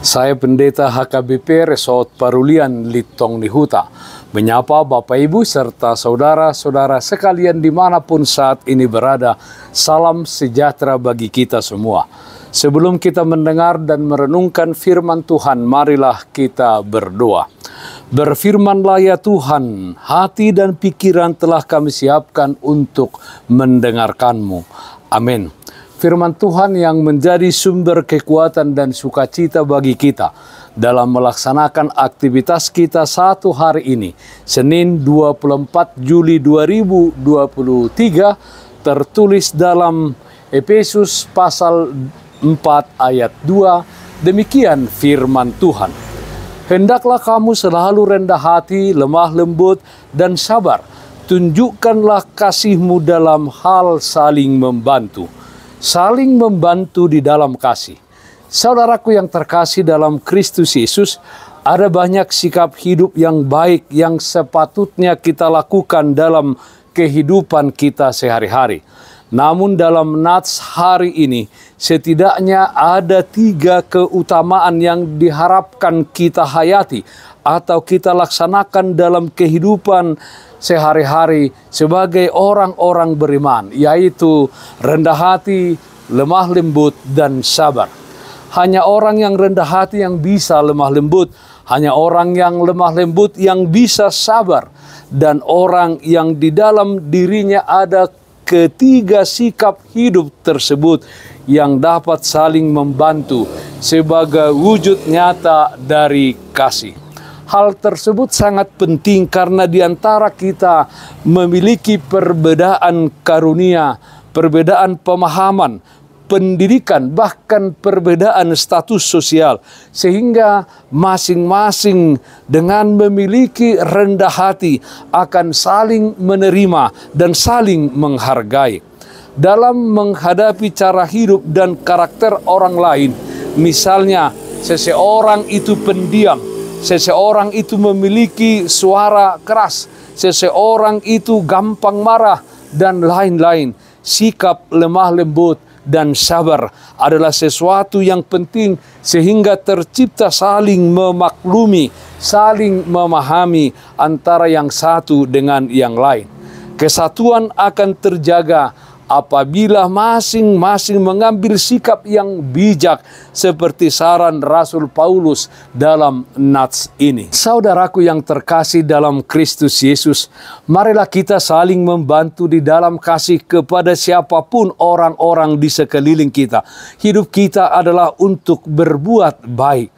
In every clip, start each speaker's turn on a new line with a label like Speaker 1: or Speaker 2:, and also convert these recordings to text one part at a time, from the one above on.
Speaker 1: Saya Pendeta HKBP Resort Parulian Litong Nihuta menyapa Bapak Ibu serta saudara-saudara sekalian dimanapun saat ini berada. Salam sejahtera bagi kita semua. Sebelum kita mendengar dan merenungkan firman Tuhan, marilah kita berdoa. Berfirmanlah ya Tuhan, hati dan pikiran telah kami siapkan untuk mendengarkan-Mu. Amin. Firman Tuhan yang menjadi sumber kekuatan dan sukacita bagi kita dalam melaksanakan aktivitas kita satu hari ini, Senin 24 Juli 2023, tertulis dalam Efesus pasal 4 ayat 2, demikian firman Tuhan. Hendaklah kamu selalu rendah hati, lemah lembut, dan sabar. Tunjukkanlah kasih-Mu dalam hal saling membantu. Saling membantu di dalam kasih. Saudaraku yang terkasih dalam Kristus Yesus, ada banyak sikap hidup yang baik yang sepatutnya kita lakukan dalam kehidupan kita sehari-hari. Namun dalam nats hari ini, setidaknya ada 3 keutamaan yang diharapkan kita hayati atau kita laksanakan dalam kehidupan sehari-hari sebagai orang-orang beriman, yaitu rendah hati, lemah lembut, dan sabar. Hanya orang yang rendah hati yang bisa lemah lembut, hanya orang yang lemah lembut yang bisa sabar, dan orang yang di dalam dirinya ada ketiga sikap hidup tersebut yang dapat saling membantu sebagai wujud nyata dari kasih. Hal tersebut sangat penting karena di antara kita memiliki perbedaan karunia, perbedaan pemahaman, pendidikan, bahkan perbedaan status sosial. Sehingga masing-masing dengan memiliki rendah hati akan saling menerima dan saling menghargai. Dalam menghadapi cara hidup dan karakter orang lain, misalnya seseorang itu pendiam, seseorang itu memiliki suara keras, seseorang itu gampang marah, dan lain-lain. Sikap lemah lembut dan sabar adalah sesuatu yang penting sehingga tercipta saling memaklumi, saling memahami antara yang satu dengan yang lain. Kesatuan akan terjaga apabila masing-masing mengambil sikap yang bijak seperti saran Rasul Paulus dalam nats ini. Saudaraku yang terkasih dalam Kristus Yesus, marilah kita saling membantu di dalam kasih kepada siapapun orang-orang di sekeliling kita. Hidup kita adalah untuk berbuat baik.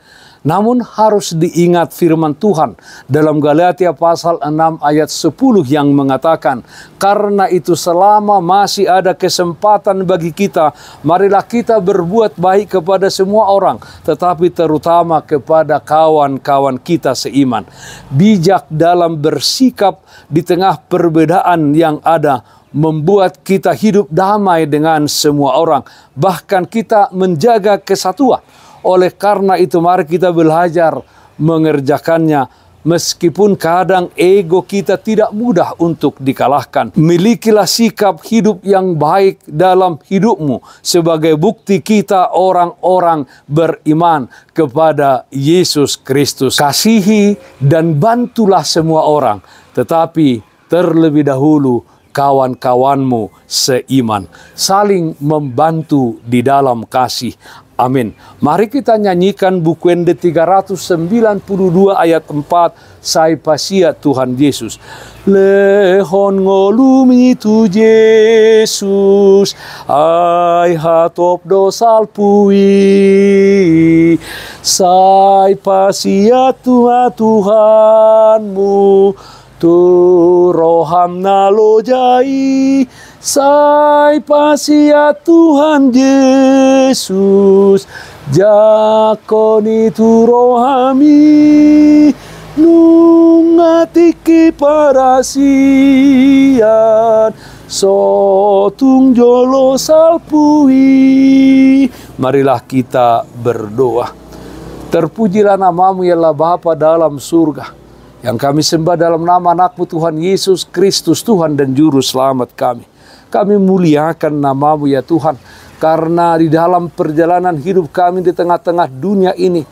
Speaker 1: Namun harus diingat firman Tuhan dalam Galatia pasal 6 ayat 10 yang mengatakan, karena itu selama masih ada kesempatan bagi kita, marilah kita berbuat baik kepada semua orang, tetapi terutama kepada kawan-kawan kita seiman. Bijak dalam bersikap di tengah perbedaan yang ada membuat kita hidup damai dengan semua orang, bahkan kita menjaga kesatuan. Oleh karena itu mari kita belajar mengerjakannya meskipun kadang ego kita tidak mudah untuk dikalahkan. Milikilah sikap hidup yang baik dalam hidupmu sebagai bukti kita orang-orang beriman kepada Yesus Kristus. Kasihi dan bantulah semua orang, tetapi terlebih dahulu kawan-kawanmu seiman. Saling membantu di dalam kasih. Amin. Mari kita nyanyikan Bukuende 392 ayat 4, Sai Pasia Tuhan Yesus. Lehon ngolumi tu Yesus, ai hatop dosal pui. Sai Pasia Tuhanmu, tu roham nalojai. Sai pasia Tuhan Yesus, jakoni tu rohami, nungatiki parasian, sotung jolo salpui. Marilah kita berdoa. Terpujilah nama-Mu ya Allah Bapa dalam surga, yang kami sembah dalam nama anak-Mu Tuhan Yesus Kristus, Tuhan dan Juru Selamat kami. Kami muliakan nama-Mu ya Tuhan, karena di dalam perjalanan hidup kami di tengah-tengah dunia ini,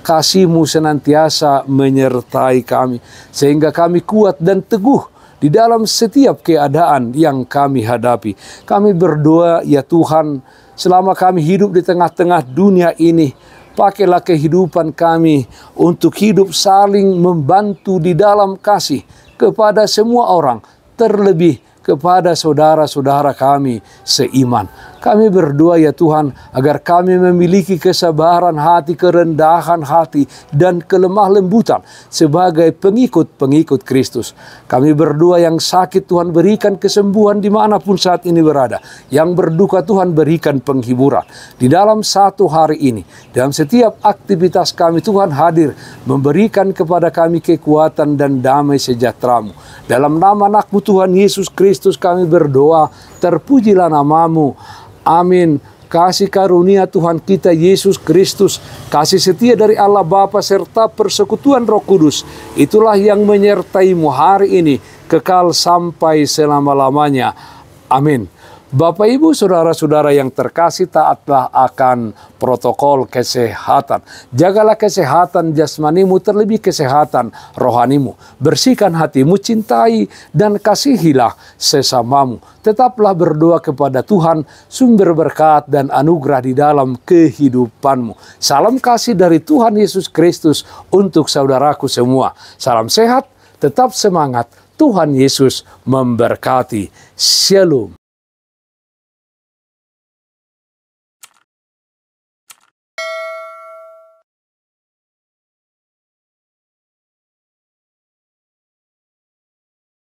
Speaker 1: kasih-Mu senantiasa menyertai kami, sehingga kami kuat dan teguh di dalam setiap keadaan yang kami hadapi. Kami berdoa ya Tuhan, selama kami hidup di tengah-tengah dunia ini, pakailah kehidupan kami untuk hidup saling membantu di dalam kasih kepada semua orang, terlebih kepada saudara-saudara kami seiman. Kami berdoa ya Tuhan, agar kami memiliki kesabaran hati, kerendahan hati, dan kelemah lembutan sebagai pengikut-pengikut Kristus. Kami berdoa yang sakit Tuhan berikan kesembuhan dimanapun saat ini berada. Yang berduka Tuhan berikan penghiburan. Di dalam satu hari ini, dalam setiap aktivitas kami Tuhan hadir, memberikan kepada kami kekuatan dan damai sejahtera-Mu. Dalam nama anak-Mu Tuhan Yesus Kristus kami berdoa, terpujilah nama-Mu. Amin. Kasih karunia Tuhan kita Yesus Kristus, kasih setia dari Allah Bapa serta persekutuan Roh Kudus, itulah yang menyertai-Mu hari ini kekal sampai selama-lamanya. Amin. Bapak Ibu saudara-saudara yang terkasih, taatlah akan protokol kesehatan. Jagalah kesehatan jasmanimu, terlebih kesehatan rohanimu. Bersihkan hatimu, cintai dan kasihilah sesamamu. Tetaplah berdoa kepada Tuhan, sumber berkat dan anugerah di dalam kehidupanmu. Salam kasih dari Tuhan Yesus Kristus untuk saudaraku semua. Salam sehat, tetap semangat. Tuhan Yesus memberkati. Shalom.